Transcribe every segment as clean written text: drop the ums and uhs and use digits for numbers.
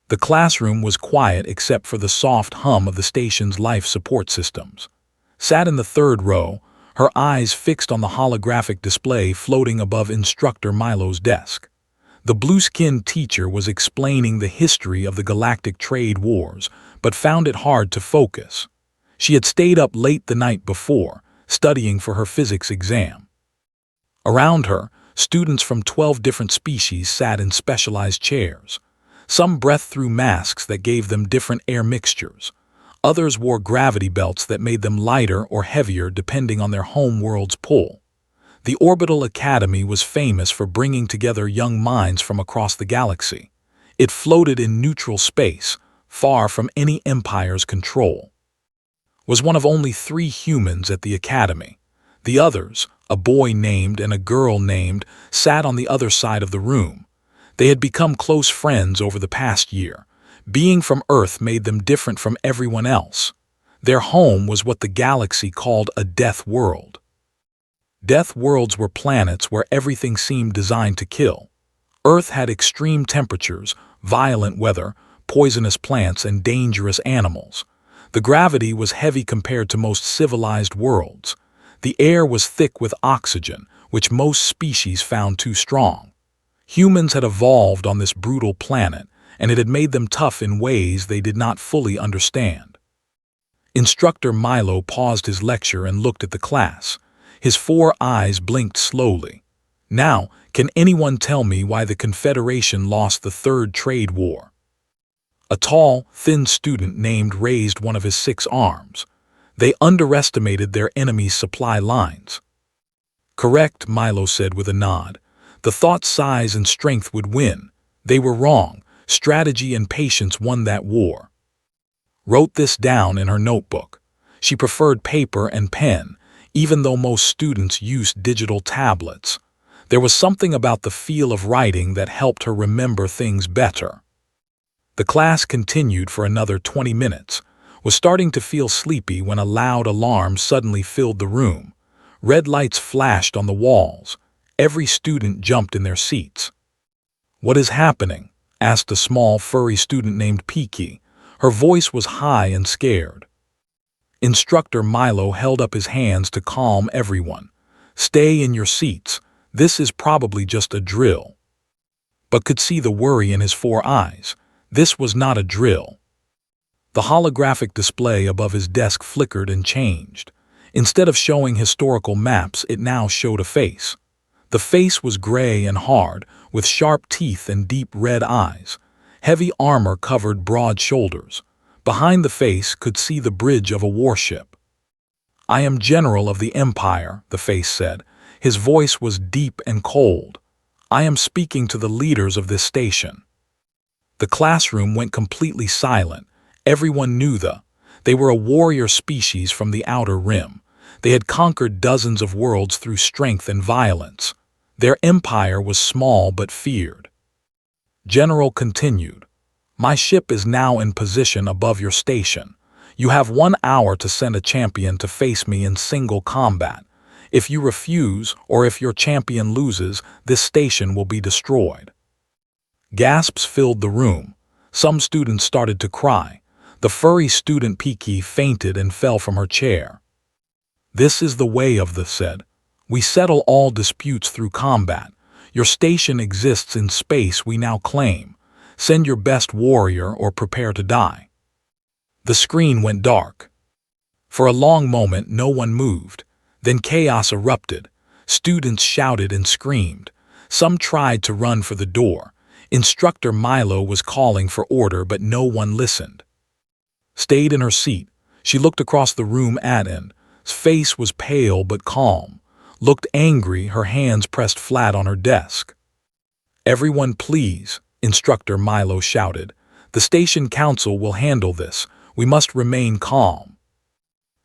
The classroom was quiet except for the soft hum of the station's life support systems. Sat in the third row, her eyes fixed on the holographic display floating above Instructor Milo's desk. The blue-skinned teacher was explaining the history of the Galactic Trade Wars, but found it hard to focus. She had stayed up late the night before, studying for her physics exam. Around her, students from 12 different species sat in specialized chairs. Some breathed through masks that gave them different air mixtures. Others wore gravity belts that made them lighter or heavier depending on their home world's pull. The Orbital Academy was famous for bringing together young minds from across the galaxy. It floated in neutral space, far from any empire's control. Was one of only 3 humans at the academy. The others, a boy named and a girl named, sat on the other side of the room. They had become close friends over the past year. Being from Earth made them different from everyone else. Their home was what the galaxy called a death world. Death worlds were planets where everything seemed designed to kill. Earth had extreme temperatures, violent weather, poisonous plants, and dangerous animals. The gravity was heavy compared to most civilized worlds. The air was thick with oxygen, which most species found too strong. Humans had evolved on this brutal planet, and it had made them tough in ways they did not fully understand. Instructor Milo paused his lecture and looked at the class. His 4 eyes blinked slowly. Now, can anyone tell me why the Confederation lost the Third Trade War? A tall, thin student named raised one of his 6 arms. They underestimated their enemy's supply lines. Correct, Milo said with a nod. The thought size and strength would win. They were wrong. Strategy and patience won that war. Wrote this down in her notebook. She preferred paper and pen, even though most students used digital tablets. There was something about the feel of writing that helped her remember things better. The class continued for another 20 minutes. Was starting to feel sleepy when a loud alarm suddenly filled the room. Red lights flashed on the walls. Every student jumped in their seats. "What is happening?" asked a small, furry student named Peaky. Her voice was high and scared. Instructor Milo held up his hands to calm everyone. "Stay in your seats. This is probably just a drill." But could see the worry in his 4 eyes. This was not a drill. The holographic display above his desk flickered and changed. Instead of showing historical maps, it now showed a face. The face was gray and hard, with sharp teeth and deep red eyes. Heavy armor covered broad shoulders. Behind the face could see the bridge of a warship. "I am General of the Empire," the face said. His voice was deep and cold. "I am speaking to the leaders of this station." The classroom went completely silent. Everyone knew they were a warrior species from the Outer Rim. They had conquered dozens of worlds through strength and violence. Their empire was small but feared. General continued, "My ship is now in position above your station. You have 1 hour to send a champion to face me in single combat. If you refuse, or if your champion loses, this station will be destroyed." Gasps filled the room. Some students started to cry. The furry student Peaky fainted and fell from her chair. "This is the way of the said. We settle all disputes through combat. Your station exists in space we now claim. Send your best warrior or prepare to die." The screen went dark. For a long moment no one moved. Then chaos erupted. Students shouted and screamed. Some tried to run for the door. Instructor Milo was calling for order, but no one listened. Stayed in her seat. She looked across the room at him. His face was pale but calm. Looked angry, her hands pressed flat on her desk. "Everyone please," Instructor Milo shouted. "The station council will handle this. We must remain calm."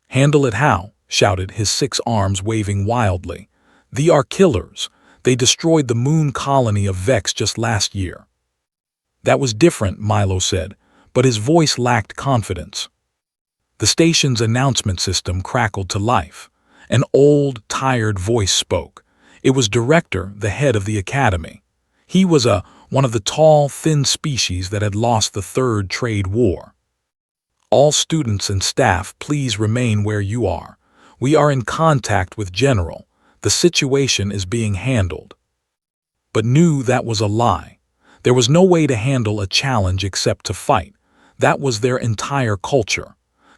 "Handle it how?" shouted, his 6 arms waving wildly. "They are killers. They destroyed the moon colony of Vex just last year." "That was different," Milo said, but his voice lacked confidence. The station's announcement system crackled to life. An old, tired voice spoke. It was Director, the head of the academy. He was a one of the tall, thin species that had lost the Third Trade War. All students and staff, please remain where you are. We are in contact with General. The situation is being handled. But knew that was a lie. There was no way to handle a challenge except to fight. That was their entire culture.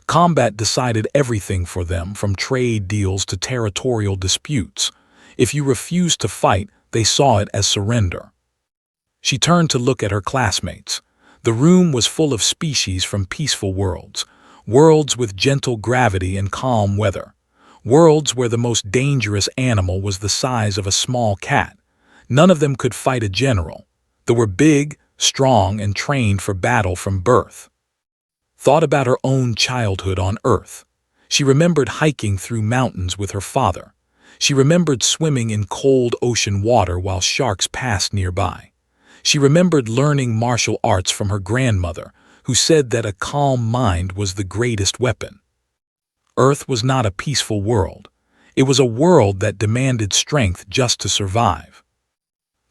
Combat decided everything for them, from trade deals to territorial disputes. If you refused to fight, they saw it as surrender. She turned to look at her classmates. The room was full of species from peaceful worlds, worlds with gentle gravity and calm weather, worlds where the most dangerous animal was the size of a small cat. None of them could fight a general. They were big, strong, and trained for battle from birth. Thought about her own childhood on Earth. She remembered hiking through mountains with her father. She remembered swimming in cold ocean water while sharks passed nearby. She remembered learning martial arts from her grandmother, who said that a calm mind was the greatest weapon. Earth was not a peaceful world. It was a world that demanded strength just to survive.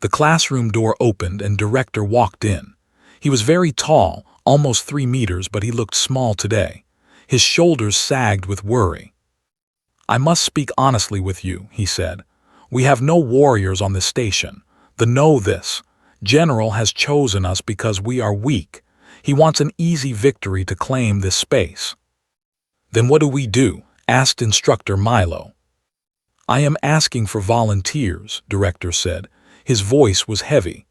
The classroom door opened and Director walked in. He was very tall, almost 3 meters, but he looked small today. His shoulders sagged with worry. "I must speak honestly with you," he said. "We have no warriors on this station. Know this. General has chosen us because we are weak. He wants an easy victory to claim this space." "Then what do we do?" asked Instructor Milo. "I am asking for volunteers," Director said. His voice was heavy.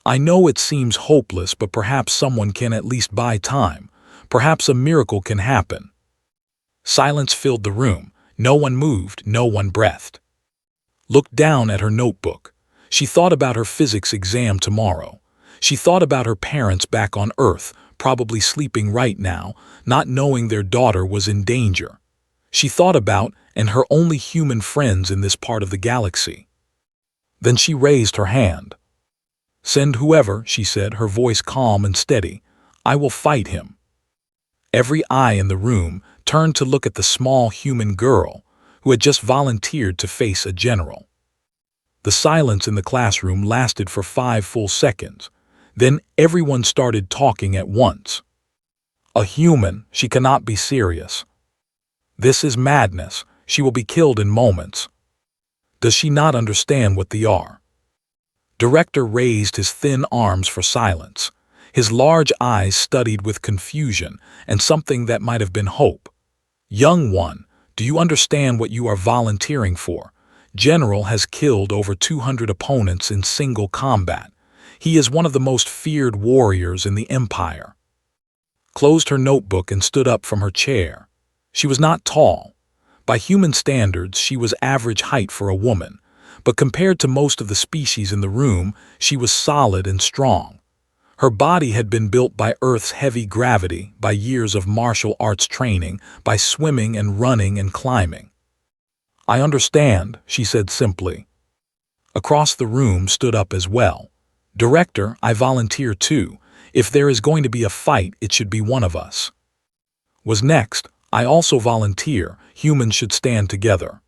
"I know it seems hopeless, but perhaps someone can at least buy time. Perhaps a miracle can happen." Silence filled the room. No one moved, no one breathed. Looked down at her notebook. She thought about her physics exam tomorrow. She thought about her parents back on Earth, probably sleeping right now, not knowing their daughter was in danger. She thought about and her only human friends in this part of the galaxy. Then she raised her hand. "Send whoever," she said, her voice calm and steady. "I will fight him." Every eye in the room turned to look at the small human girl who had just volunteered to face a general. The silence in the classroom lasted for 5 full seconds. Then everyone started talking at once. "A human, she cannot be serious. This is madness. She will be killed in moments. Does she not understand what they are?" Director raised his thin arms for silence. His large eyes studied with confusion and something that might have been hope. "Young one, do you understand what you are volunteering for? General has killed over 200 opponents in single combat. He is one of the most feared warriors in the Empire." Closed her notebook and stood up from her chair. She was not tall. By human standards, she was average height for a woman, but compared to most of the species in the room, she was solid and strong. Her body had been built by Earth's heavy gravity, by years of martial arts training, by swimming and running and climbing. "I understand," she said simply. Across the room stood up as well. "Director, I volunteer too. If there is going to be a fight, it should be one of us." Was next. "I also volunteer. Humans should stand together."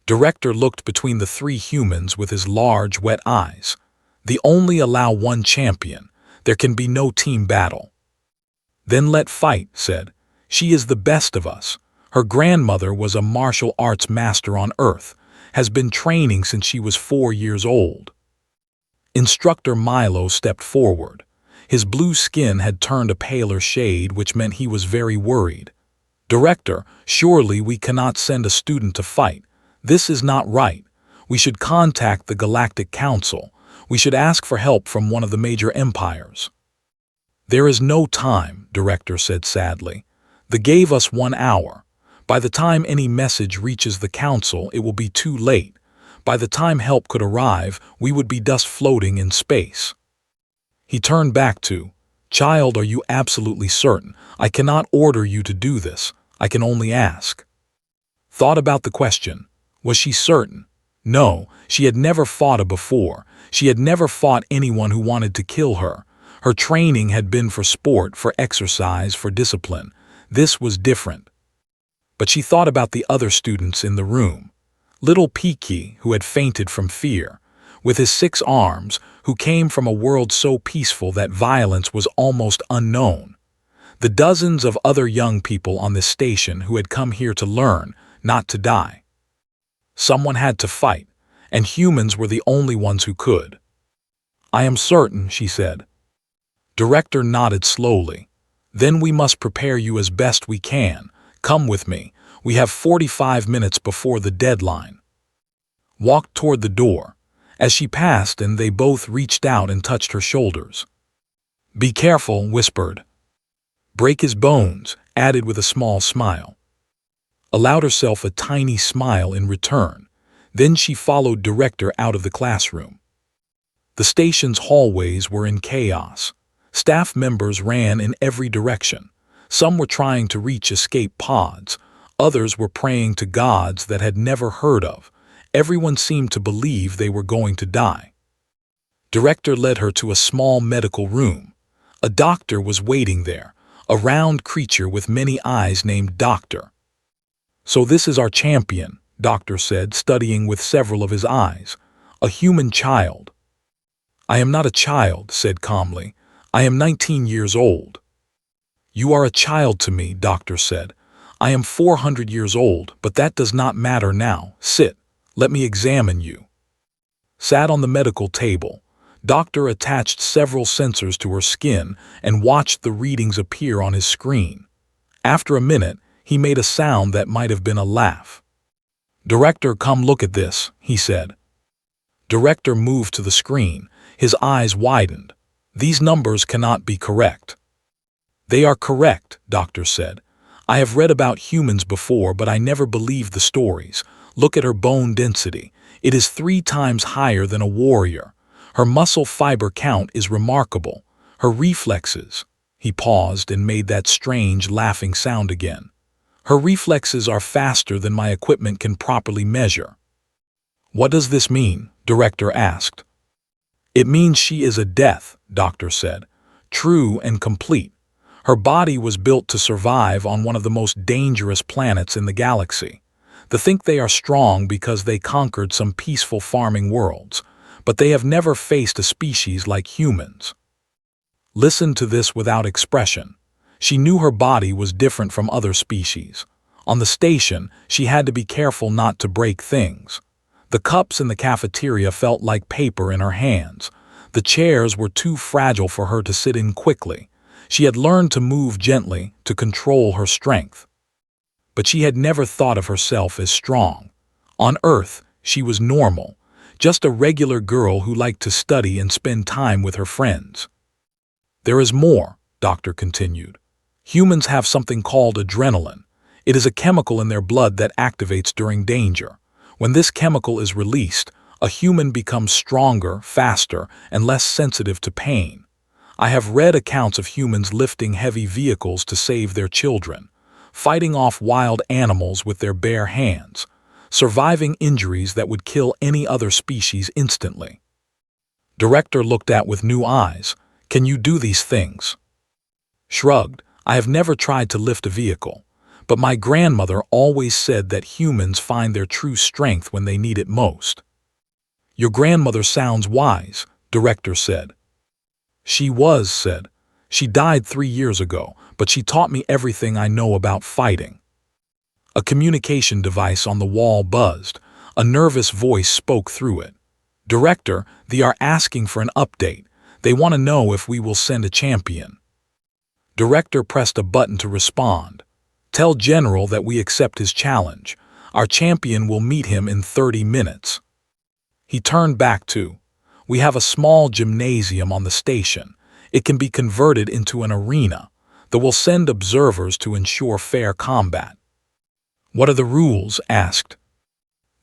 Director looked between the 3 humans with his large, wet eyes. "They only allow one champion. There can be no team battle." "Then let fight," said. "She is the best of us. Her grandmother was a martial arts master on Earth, has been training since she was 4 years old." Instructor Milo stepped forward. His blue skin had turned a paler shade, which meant he was very worried. "Director, surely we cannot send a student to fight. This is not right. We should contact the Galactic Council. We should ask for help from one of the major empires." "There is no time," Director said sadly. "They gave us 1 hour. By the time any message reaches the council, it will be too late. By the time help could arrive, we would be dust floating in space." He turned back to, "Child, are you absolutely certain? I cannot order you to do this. I can only ask." Thought about the question. Was she certain? No, she had never fought before. She had never fought anyone who wanted to kill her. Her training had been for sport, for exercise, for discipline. This was different. But she thought about the other students in the room. Little Peaky, who had fainted from fear. with his 6 arms, who came from a world so peaceful that violence was almost unknown. The dozens of other young people on this station who had come here to learn, not to die. Someone had to fight, and humans were the only ones who could. "I am certain," she said. Director nodded slowly. "Then we must prepare you as best we can. Come with me. We have 45 minutes before the deadline." Walked toward the door. As she passed, and they both reached out and touched her shoulders. "Be careful," whispered. "Break his bones," added with a small smile. Allowed herself a tiny smile in return. Then she followed Director out of the classroom. The station's hallways were in chaos. Staff members ran in every direction. Some were trying to reach escape pods. Others were praying to gods that had never heard of. Everyone seemed to believe they were going to die. Director led her to a small medical room. A doctor was waiting there, a round creature with many eyes named Doctor. "So this is our champion," Doctor said, studying with several of his eyes. "A human child." "I am not a child," said calmly. "I am 19 years old." "You are a child to me," Doctor said. "I am 400 years old, but that does not matter now. Sit. Let me examine you." Sat on the medical table. Doctor attached several sensors to her skin and watched the readings appear on his screen. After a minute, he made a sound that might have been a laugh. "Director, come look at this," he said. Director moved to the screen. His eyes widened. "These numbers cannot be correct." "They are correct," Doctor said. "I have read about humans before, but I never believed the stories. Look at her bone density. It is 3 times higher than a warrior. Her muscle fiber count is remarkable. Her reflexes." He paused and made that strange laughing sound again. "Her reflexes are faster than my equipment can properly measure." "What does this mean?" Director asked. "It means she is a death," Doctor said. "True and complete. Her body was built to survive on one of the most dangerous planets in the galaxy. They think they are strong because they conquered some peaceful farming worlds, but they have never faced a species like humans." Listen to this without expression. She knew her body was different from other species. On the station, she had to be careful not to break things. The cups in the cafeteria felt like paper in her hands. The chairs were too fragile for her to sit in quickly. She had learned to move gently, to control her strength. But she had never thought of herself as strong. On Earth, she was normal, just a regular girl who liked to study and spend time with her friends. "There is more," Doctor continued. "Humans have something called adrenaline. It is a chemical in their blood that activates during danger. When this chemical is released, a human becomes stronger, faster, and less sensitive to pain. I have read accounts of humans lifting heavy vehicles to save their children, fighting off wild animals with their bare hands, surviving injuries that would kill any other species instantly." Director looked at with new eyes. "Can you do these things?" Shrugged. "I have never tried to lift a vehicle, but my grandmother always said that humans find their true strength when they need it most." "Your grandmother sounds wise," Director said. "She was," said. "She died 3 years ago, but she taught me everything I know about fighting." A communication device on the wall buzzed. A nervous voice spoke through it. "Director, they are asking for an update. They want to know if we will send a champion." Director pressed a button to respond. "Tell General that we accept his challenge. Our champion will meet him in 30 minutes." He turned back to, "We have a small gymnasium on the station. It can be converted into an arena. They will send observers to ensure fair combat." "What are the rules?" asked.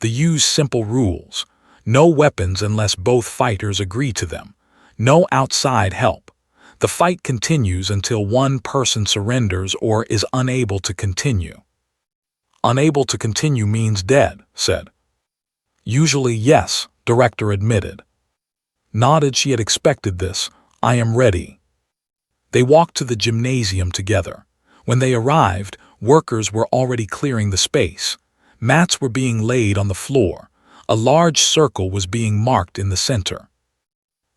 "They use simple rules. No weapons unless both fighters agree to them. No outside help. The fight continues until one person surrenders or is unable to continue." "Unable to continue means dead," said. "Usually, yes," Director admitted. Nodded. She had expected this. "I am ready." They walked to the gymnasium together. When they arrived, workers were already clearing the space. Mats were being laid on the floor. A large circle was being marked in the center.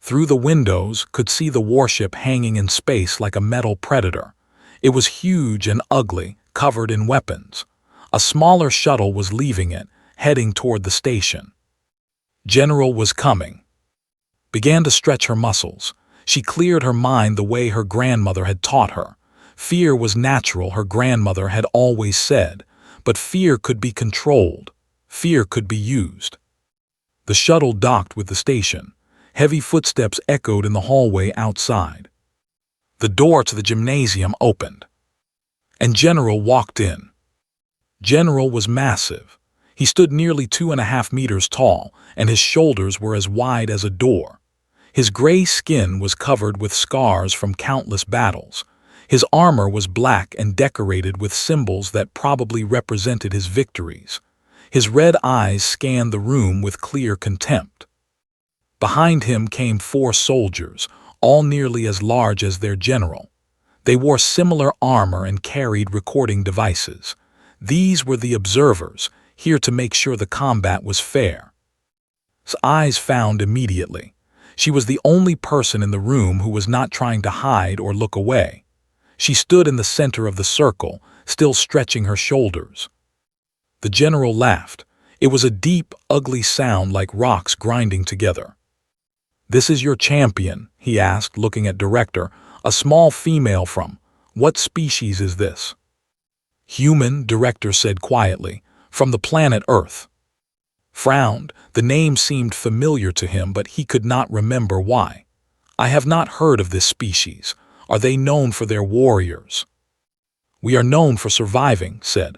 Through the windows, could see the warship hanging in space like a metal predator. It was huge and ugly, covered in weapons. A smaller shuttle was leaving it, heading toward the station. General was coming. Began to stretch her muscles. She cleared her mind the way her grandmother had taught her. Fear was natural, her grandmother had always said, but fear could be controlled. Fear could be used. The shuttle docked with the station. Heavy footsteps echoed in the hallway outside. The door to the gymnasium opened, and General walked in. General was massive. He stood nearly 2.5 meters tall, and his shoulders were as wide as a door. His gray skin was covered with scars from countless battles. His armor was black and decorated with symbols that probably represented his victories. His red eyes scanned the room with clear contempt. Behind him came 4 soldiers, all nearly as large as their general. They wore similar armor and carried recording devices. These were the observers, here to make sure the combat was fair. His eyes found immediately. She was the only person in the room who was not trying to hide or look away. She stood in the center of the circle, still stretching her shoulders. The general laughed. It was a deep, ugly sound like rocks grinding together. "This is your champion," he asked, looking at Director, "a small female from. What species is this?" "Human," Director said quietly, "from the planet Earth." Frowned. The name seemed familiar to him, but he could not remember why. "I have not heard of this species. Are they known for their warriors?" "We are known for surviving," said.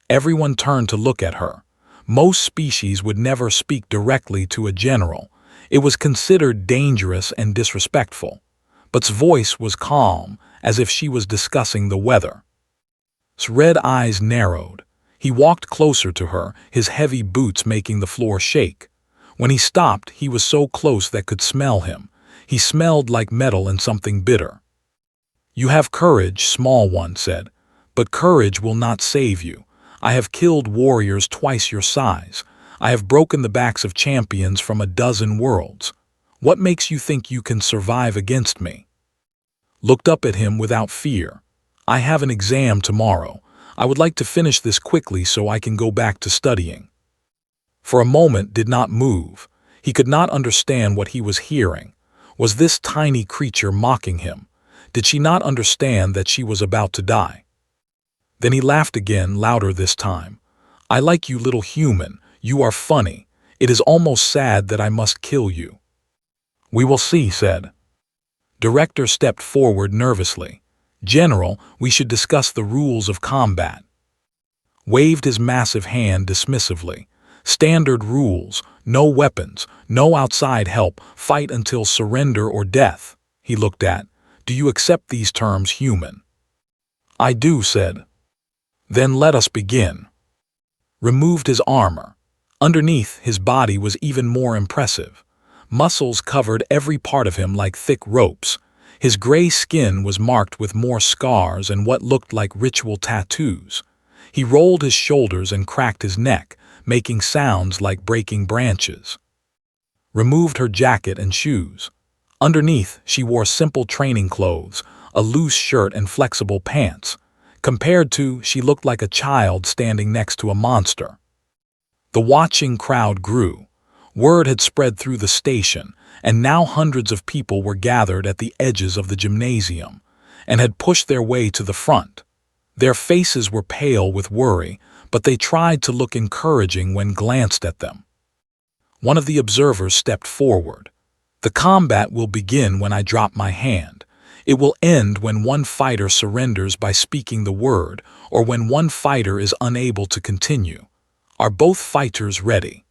Everyone turned to look at her. Most species would never speak directly to a general. It was considered dangerous and disrespectful. But's voice was calm, as if she was discussing the weather. His red eyes narrowed. He walked closer to her, his heavy boots making the floor shake. When he stopped, he was so close that could smell him. He smelled like metal and something bitter. "You have courage," Small One said, "but courage will not save you. I have killed warriors twice your size. I have broken the backs of champions from a dozen worlds. What makes you think you can survive against me?" Looked up at him without fear. "I have an exam tomorrow. I would like to finish this quickly so I can go back to studying." For a moment did not move. He could not understand what he was hearing. Was this tiny creature mocking him? Did she not understand that she was about to die? Then he laughed again, louder this time. "I like you, little human. You are funny. It is almost sad that I must kill you." "We will see," said. Director stepped forward nervously. "General, we should discuss the rules of combat." Waved his massive hand dismissively. "Standard rules. No weapons. No outside help. Fight until surrender or death." He looked at. "Do you accept these terms, human?" "I do," said. "Then let us begin." Removed his armor. Underneath, his body was even more impressive. Muscles covered every part of him like thick ropes. His gray skin was marked with more scars and what looked like ritual tattoos. He rolled his shoulders and cracked his neck, making sounds like breaking branches. Removed her jacket and shoes. Underneath, she wore simple training clothes, a loose shirt and flexible pants. Compared to, she looked like a child standing next to a monster. The watching crowd grew. Word had spread through the station, and now hundreds of people were gathered at the edges of the gymnasium, and had pushed their way to the front. Their faces were pale with worry, but they tried to look encouraging when glanced at them. One of the observers stepped forward. "The combat will begin when I drop my hand. It will end when one fighter surrenders by speaking the word, or when one fighter is unable to continue. Are both fighters ready?"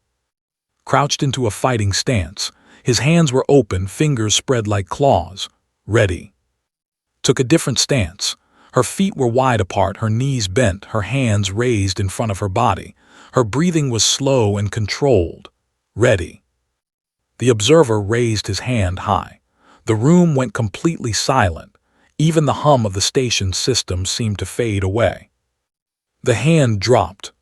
Crouched into a fighting stance, his hands were open, fingers spread like claws. "Ready." Took a different stance. Her feet were wide apart, her knees bent, her hands raised in front of her body. Her breathing was slow and controlled. "Ready." The observer raised his hand high. The room went completely silent. Even the hum of the station's system seemed to fade away. The hand dropped.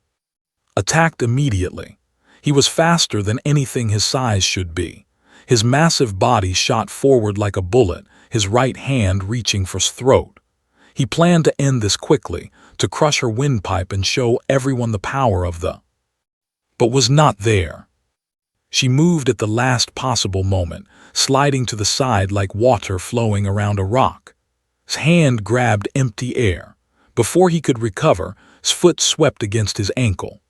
Attacked immediately. He was faster than anything his size should be. His massive body shot forward like a bullet, his right hand reaching for his throat. He planned to end this quickly, to crush her windpipe and show everyone the power of the... But was not there. She moved at the last possible moment, sliding to the side like water flowing around a rock. His hand grabbed empty air. Before he could recover, his foot swept against his ankle.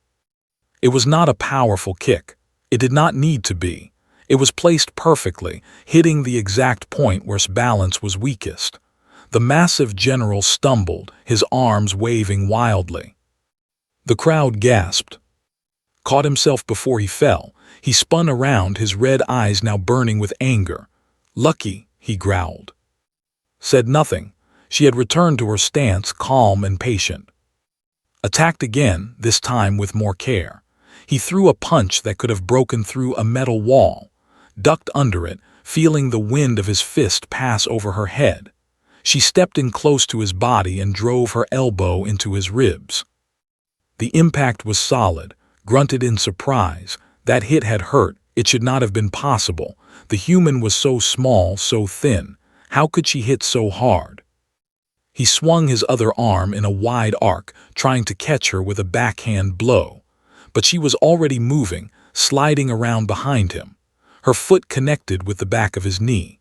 It was not a powerful kick. It did not need to be. It was placed perfectly, hitting the exact point where his balance was weakest. The massive general stumbled, his arms waving wildly. The crowd gasped. Caught himself before he fell. He spun around, his red eyes now burning with anger. "Lucky," he growled. Said nothing. She had returned to her stance, calm and patient. Attacked again, this time with more care. He threw a punch that could have broken through a metal wall. Ducked under it, feeling the wind of his fist pass over her head. She stepped in close to his body and drove her elbow into his ribs. The impact was solid. Grunted in surprise. That hit had hurt. It should not have been possible. The human was so small, so thin. How could she hit so hard? He swung his other arm in a wide arc, trying to catch her with a backhand blow. But she was already moving, sliding around behind him. Her foot connected with the back of his knee.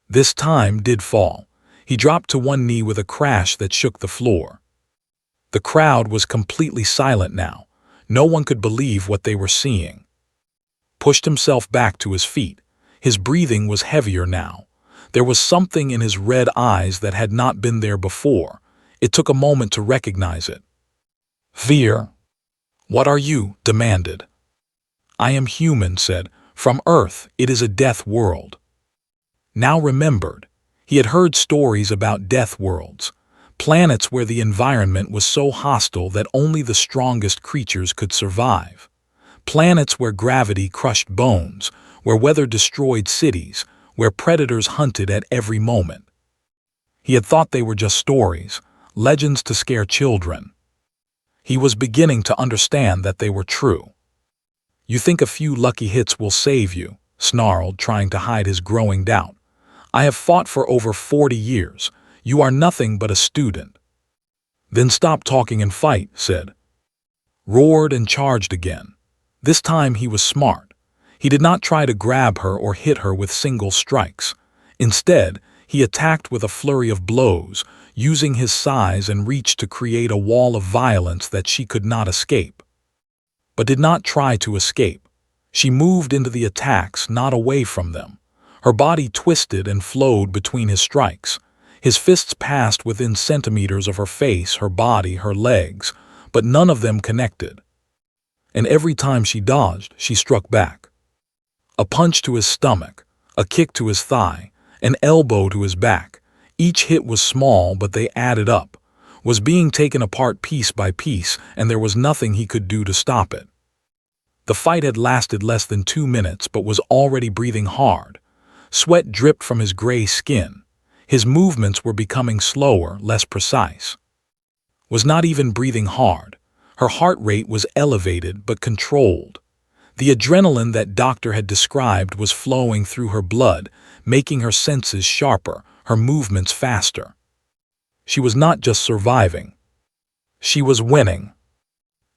This time did fall. He dropped to one knee with a crash that shook the floor. The crowd was completely silent now. No one could believe what they were seeing. Pushed himself back to his feet. His breathing was heavier now. There was something in his red eyes that had not been there before. It took a moment to recognize it. "Fear." "What are you?" demanded. "I am human," said. "From Earth, it is a death world." Now remembered. He had heard stories about death worlds. Planets where the environment was so hostile that only the strongest creatures could survive. Planets where gravity crushed bones, where weather destroyed cities, where predators hunted at every moment. He had thought they were just stories, legends to scare children. He was beginning to understand that they were true. "You think a few lucky hits will save you," snarled, trying to hide his growing doubt. "I have fought for over 40 years. You are nothing but a student." "Then stop talking and fight," said. Roared and charged again. This time he was smart. He did not try to grab her or hit her with single strikes. Instead, he attacked with a flurry of blows, using his size and reach to create a wall of violence that she could not escape. But did not try to escape. She moved into the attacks, not away from them. Her body twisted and flowed between his strikes. His fists passed within centimeters of her face, her body, her legs, but none of them connected. And every time she dodged, she struck back. A punch to his stomach, a kick to his thigh, an elbow to his back. Each hit was small, but they added up, was being taken apart piece by piece, and there was nothing he could do to stop it. The fight had lasted less than 2 minutes, but was already breathing hard. Sweat dripped from his gray skin. His movements were becoming slower, less precise. Was not even breathing hard. Her heart rate was elevated but controlled. The adrenaline that doctor had described was flowing through her blood, making her senses sharper, her movements faster. She was not just surviving. She was winning.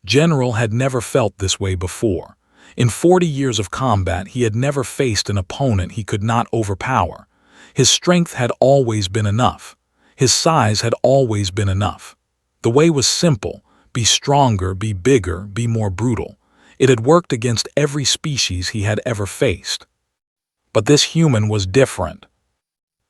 General had never felt this way before. In 40 years of combat, he had never faced an opponent he could not overpower. His strength had always been enough. His size had always been enough. The way was simple: be stronger, be bigger, be more brutal. It had worked against every species he had ever faced. But this human was different.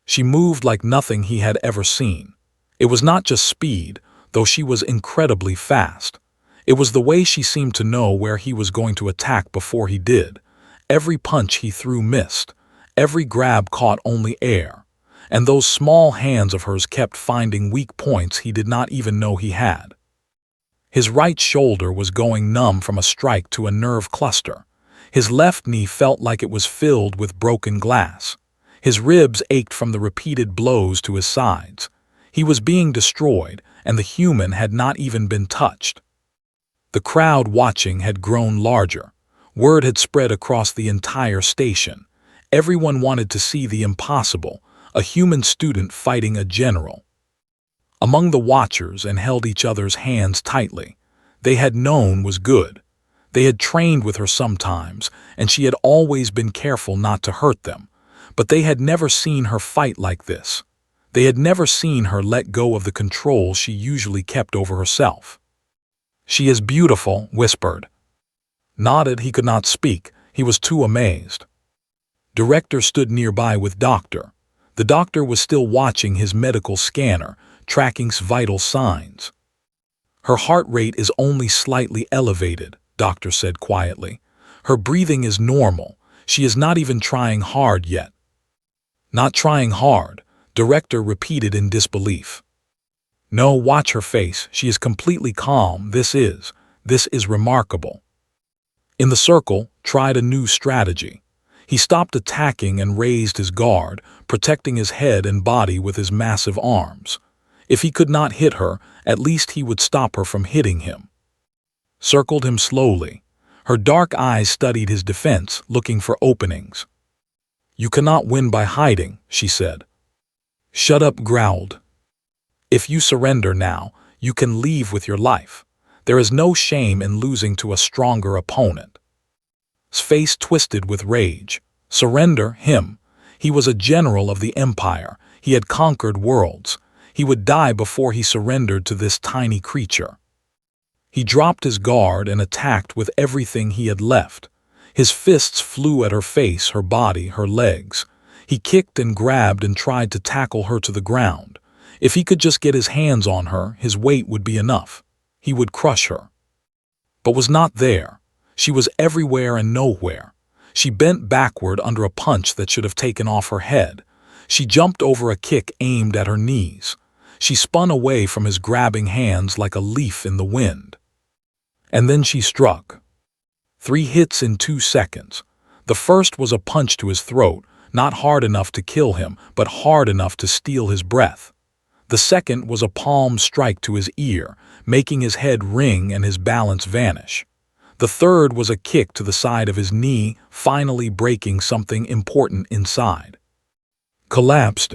She moved like nothing he had ever seen. It was not just speed, though she was incredibly fast. It was the way she seemed to know where he was going to attack before he did. Every punch he threw missed. Every grab caught only air. And those small hands of hers kept finding weak points he did not even know he had. His right shoulder was going numb from a strike to a nerve cluster. His left knee felt like it was filled with broken glass. His ribs ached from the repeated blows to his sides. He was being destroyed, and the human had not even been touched. The crowd watching had grown larger. Word had spread across the entire station. Everyone wanted to see the impossible, a human student fighting a general. Among the watchers and held each other's hands tightly. They had known was good. They had trained with her sometimes, and she had always been careful not to hurt them. But they had never seen her fight like this. They had never seen her let go of the control she usually kept over herself. "She is beautiful," whispered. Nodded, he could not speak. He was too amazed. Director stood nearby with Doctor. The doctor was still watching his medical scanner, tracking vital signs. "Her heart rate is only slightly elevated," Doctor said quietly. "Her breathing is normal. She is not even trying hard yet." "Not trying hard," Director repeated in disbelief. "No, watch her face. She is completely calm. This is remarkable." In the circle, tried a new strategy. He stopped attacking and raised his guard, protecting his head and body with his massive arms. If he could not hit her, at least he would stop her from hitting him. Circled him slowly. Her dark eyes studied his defense, looking for openings. "You cannot win by hiding," she said. "Shut up," growled. "If you surrender now, you can leave with your life. There is no shame in losing to a stronger opponent." His face twisted with rage. Surrender him. He was a general of the Empire. He had conquered worlds. He would die before he surrendered to this tiny creature. He dropped his guard and attacked with everything he had left. His fists flew at her face, her body, her legs. He kicked and grabbed and tried to tackle her to the ground. If he could just get his hands on her, his weight would be enough. He would crush her. But was not there. She was everywhere and nowhere. She bent backward under a punch that should have taken off her head. She jumped over a kick aimed at her knees. She spun away from his grabbing hands like a leaf in the wind. And then she struck. 3 hits in 2 seconds. The first was a punch to his throat, not hard enough to kill him, but hard enough to steal his breath. The second was a palm strike to his ear, making his head ring and his balance vanish. The third was a kick to the side of his knee, finally breaking something important inside. Collapsed.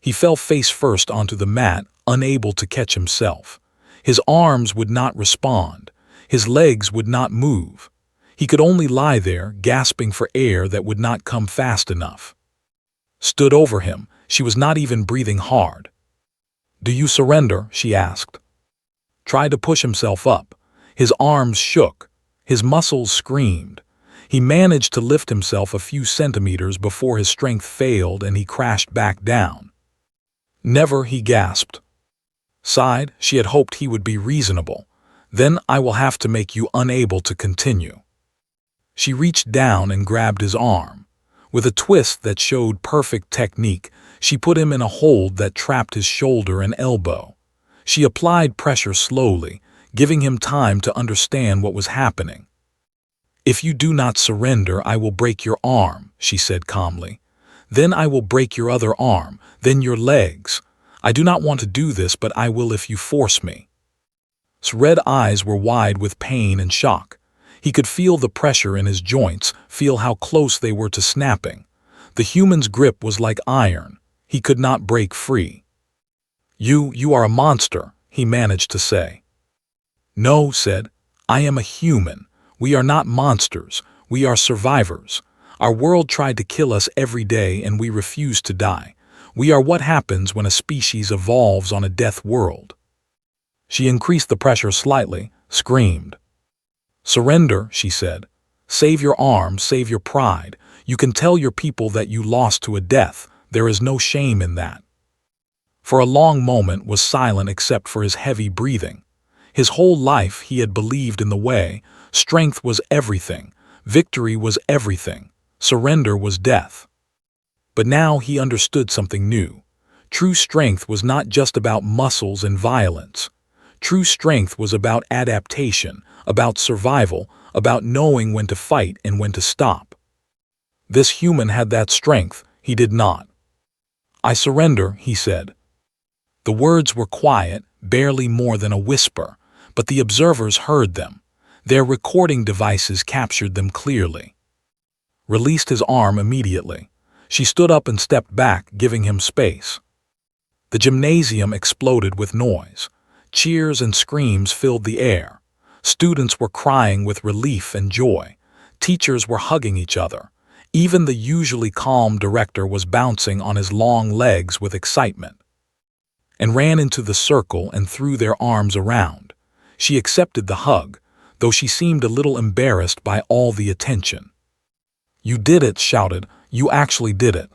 He fell face first onto the mat, unable to catch himself. His arms would not respond. His legs would not move. He could only lie there, gasping for air that would not come fast enough. Stood over him. She was not even breathing hard. "Do you surrender?" she asked. Tried to push himself up. His arms shook. His muscles screamed. He managed to lift himself a few centimeters before his strength failed and he crashed back down. "Never," he gasped. Sighed. She had hoped he would be reasonable. "Then I will have to make you unable to continue." She reached down and grabbed his arm. With a twist that showed perfect technique, she put him in a hold that trapped his shoulder and elbow. She applied pressure slowly, giving him time to understand what was happening. "If you do not surrender, I will break your arm," she said calmly. "Then I will break your other arm, then your legs. I do not want to do this, but I will if you force me." His red eyes were wide with pain and shock. He could feel the pressure in his joints, feel how close they were to snapping. The human's grip was like iron. He could not break free. You are a monster," he managed to say. "No," said, "I am a human. We are not monsters. We are survivors. Our world tried to kill us every day and we refused to die. We are what happens when a species evolves on a death world." She increased the pressure slightly, screamed. "Surrender," she said. "Save your arm, save your pride. You can tell your people that you lost to a death. There is no shame in that." For a long moment was silent except for his heavy breathing. His whole life he had believed in the way. Strength was everything. Victory was everything. Surrender was death. But now he understood something new. True strength was not just about muscles and violence. True strength was about adaptation, about survival, about knowing when to fight and when to stop. This human had that strength, he did not. "I surrender," he said. The words were quiet, barely more than a whisper, but the observers heard them. Their recording devices captured them clearly. Released his arm immediately. She stood up and stepped back, giving him space. The gymnasium exploded with noise. Cheers and screams filled the air. Students were crying with relief and joy. Teachers were hugging each other. Even the usually calm director was bouncing on his long legs with excitement, and ran into the circle and threw their arms around. She accepted the hug, though she seemed a little embarrassed by all the attention. "You did it," shouted. "You actually did it."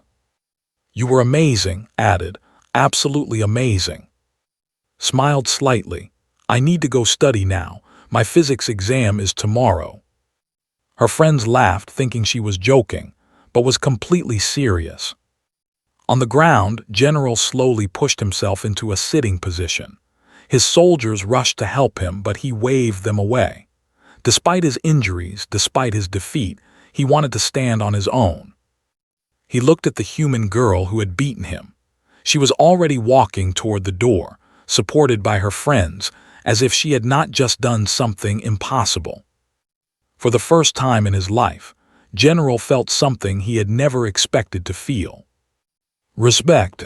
"You were amazing," added. "Absolutely amazing." Smiled slightly. "I need to go study now. My physics exam is tomorrow." Her friends laughed, thinking she was joking, but was completely serious. On the ground, General slowly pushed himself into a sitting position. His soldiers rushed to help him, but he waved them away. Despite his injuries, despite his defeat, he wanted to stand on his own. He looked at the human girl who had beaten him. She was already walking toward the door, supported by her friends, as if she had not just done something impossible. For the first time in his life, General felt something he had never expected to feel. Respect.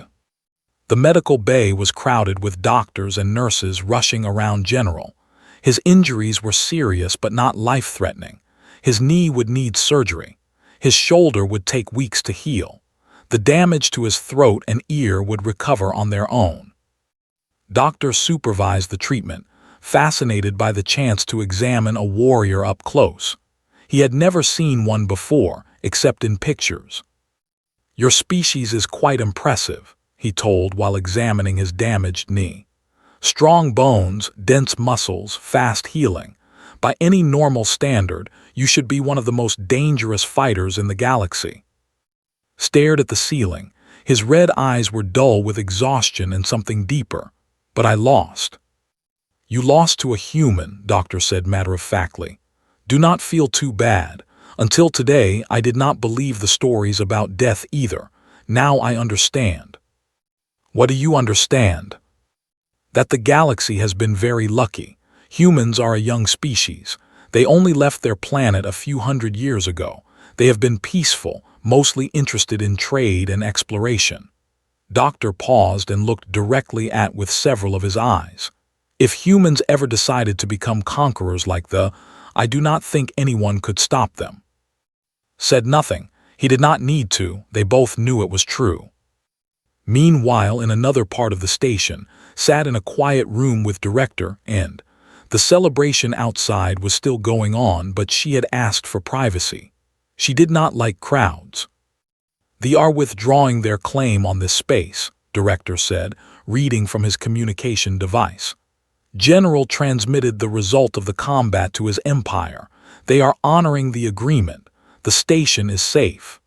The medical bay was crowded with doctors and nurses rushing around General. His injuries were serious but not life-threatening. His knee would need surgery. His shoulder would take weeks to heal. The damage to his throat and ear would recover on their own. Doctors supervised the treatment, fascinated by the chance to examine a warrior up close. He had never seen one before, except in pictures. "Your species is quite impressive," he told while examining his damaged knee. "Strong bones, dense muscles, fast healing. By any normal standard, you should be one of the most dangerous fighters in the galaxy." Stared at the ceiling. His red eyes were dull with exhaustion and something deeper. "But I lost." "You lost to a human," Doctor said matter-of-factly. "Do not feel too bad. Until today, I did not believe the stories about death either. Now I understand." "What do you understand?" "That the galaxy has been very lucky. Humans are a young species. They only left their planet a few hundred years ago. They have been peaceful, mostly interested in trade and exploration." Doctor paused and looked directly at with several of his eyes. "If humans ever decided to become conquerors like I do not think anyone could stop them." Said nothing. He did not need to. They both knew it was true. Meanwhile, in another part of the station, sat in a quiet room with director and the celebration outside was still going on, but she had asked for privacy. She did not like crowds. "They are withdrawing their claim on this space," director said, reading from his communication device. General transmitted the result of the combat to his empire. "They are honoring the agreement. The station is safe."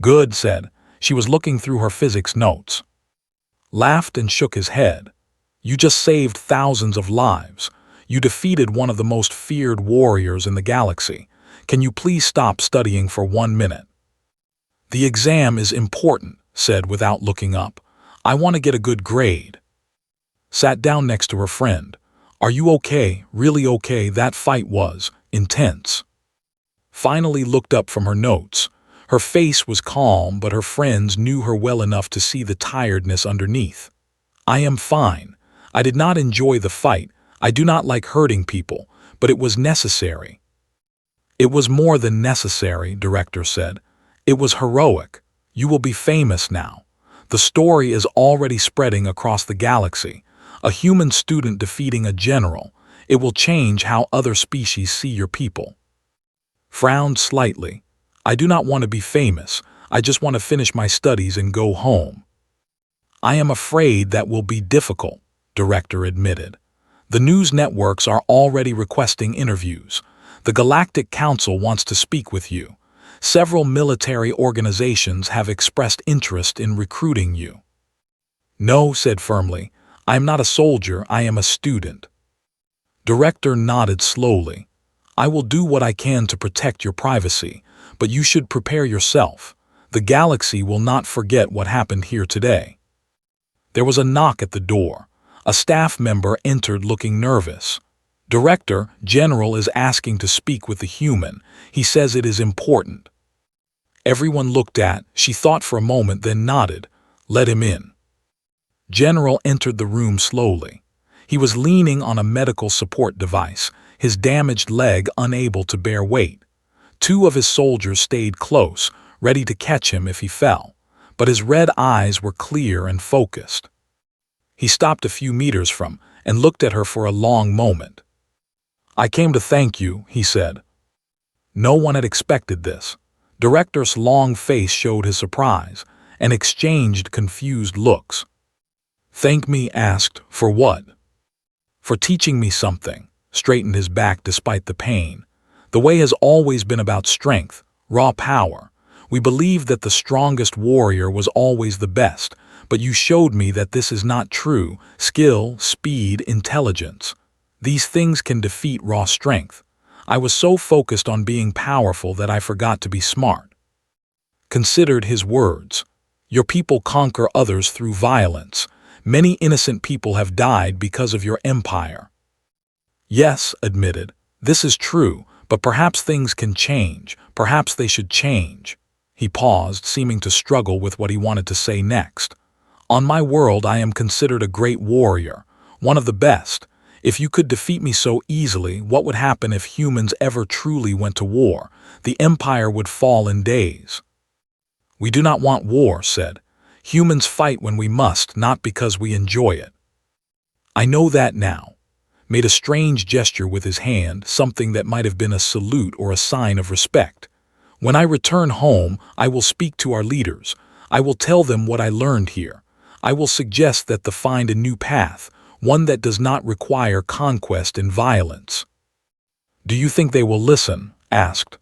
"Good," said. She was looking through her physics notes. Laughed and shook his head. "You just saved thousands of lives. You defeated one of the most feared warriors in the galaxy. Can you please stop studying for 1 minute?" "The exam is important," said without looking up. "I want to get a good grade." Sat down next to her friend. "Are you okay? Really okay? That fight was intense." Finally looked up from her notes. Her face was calm, but her friends knew her well enough to see the tiredness underneath. "I am fine. I did not enjoy the fight. I do not like hurting people, but it was necessary." "It was more than necessary," director said. "It was heroic. You will be famous now. The story is already spreading across the galaxy. A human student defeating a general. It will change how other species see your people." Frowned slightly. "I do not want to be famous. I just want to finish my studies and go home." "I am afraid that will be difficult," director admitted. "The news networks are already requesting interviews. The Galactic Council wants to speak with you. Several military organizations have expressed interest in recruiting you." "No," said firmly. "I am not a soldier, I am a student." Director nodded slowly. "I will do what I can to protect your privacy, but you should prepare yourself. The galaxy will not forget what happened here today." There was a knock at the door. A staff member entered looking nervous. Director, General is asking to speak with the human. He says it is important. Everyone looked at, she thought for a moment, then nodded. Let him in. General entered the room slowly. He was leaning on a medical support device, his damaged leg unable to bear weight. Two of his soldiers stayed close, ready to catch him if he fell, but his red eyes were clear and focused. He stopped a few meters from and looked at her for a long moment. I came to thank you, he said. No one had expected this. Director's long face showed his surprise, and exchanged confused looks. Thank me, asked, for what? For teaching me something, straightened his back despite the pain. The way has always been about strength, raw power. We believed that the strongest warrior was always the best, but you showed me that this is not true. Skill, speed, intelligence. These things can defeat raw strength. I was so focused on being powerful that I forgot to be smart. Considered his words. Your people conquer others through violence. Many innocent people have died because of your empire. Yes, admitted, this is true, but perhaps things can change. Perhaps they should change. He paused, seeming to struggle with what he wanted to say next. On my world, I am considered a great warrior, one of the best. If you could defeat me so easily, what would happen if humans ever truly went to war? The empire would fall in days. We do not want war, said. Humans fight when we must, not because we enjoy it. I know that now. Made a strange gesture with his hand, something that might have been a salute or a sign of respect. When I return home, I will speak to our leaders. I will tell them what I learned here. I will suggest that they find a new path, one that does not require conquest and violence. Do you think they will listen? Asked.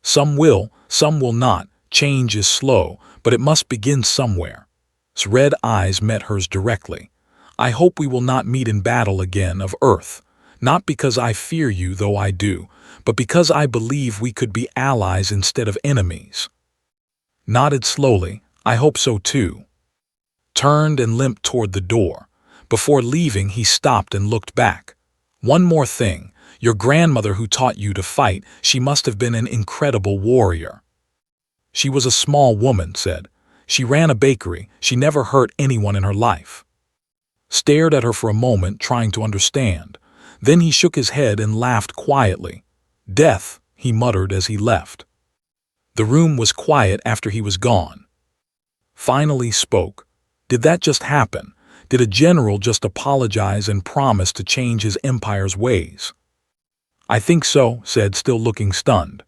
Some will, some will not. Change is slow, but it must begin somewhere. His red eyes met hers directly. I hope we will not meet in battle again of Earth, not because I fear you, though I do, but because I believe we could be allies instead of enemies. Nodded slowly. I hope so too. Turned and limped toward the door. Before leaving, he stopped and looked back. One more thing. Your grandmother who taught you to fight, she must have been an incredible warrior. She was a small woman, said. She ran a bakery. She never hurt anyone in her life. Stared at her for a moment, trying to understand. Then he shook his head and laughed quietly. Death, he muttered as he left. The room was quiet after he was gone. Finally spoke. Did that just happen? Did a general just apologize and promise to change his empire's ways? I think so, said, still looking stunned.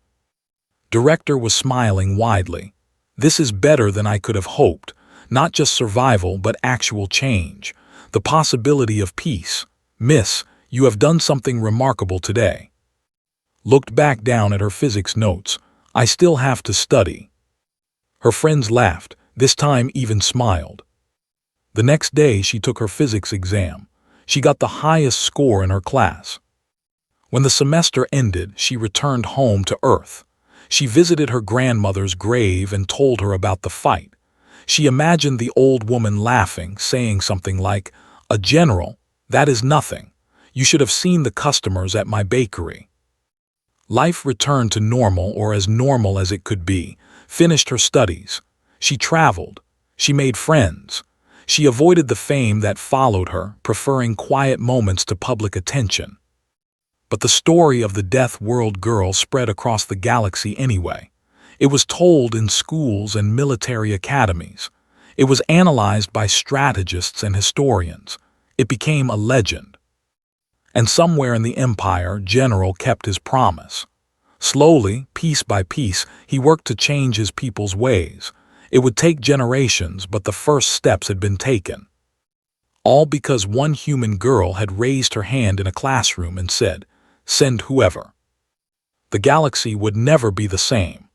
Director was smiling widely. This is better than I could have hoped. Not just survival, but actual change. The possibility of peace. Miss, you have done something remarkable today. Looked back down at her physics notes. I still have to study. Her friends laughed, this time even smiled. The next day she took her physics exam. She got the highest score in her class. When the semester ended, she returned home to Earth. She visited her grandmother's grave and told her about the fight. She imagined the old woman laughing, saying something like, "A general? That is nothing. You should have seen the customers at my bakery." Life returned to normal, or as normal as it could be. Finished her studies. She traveled. She made friends. She avoided the fame that followed her, preferring quiet moments to public attention. But the story of the Deathworld girl spread across the galaxy anyway. It was told in schools and military academies. It was analyzed by strategists and historians. It became a legend. And somewhere in the Empire, General kept his promise. Slowly, piece by piece, he worked to change his people's ways. It would take generations, but the first steps had been taken. All because one human girl had raised her hand in a classroom and said, "Send whoever." The galaxy would never be the same.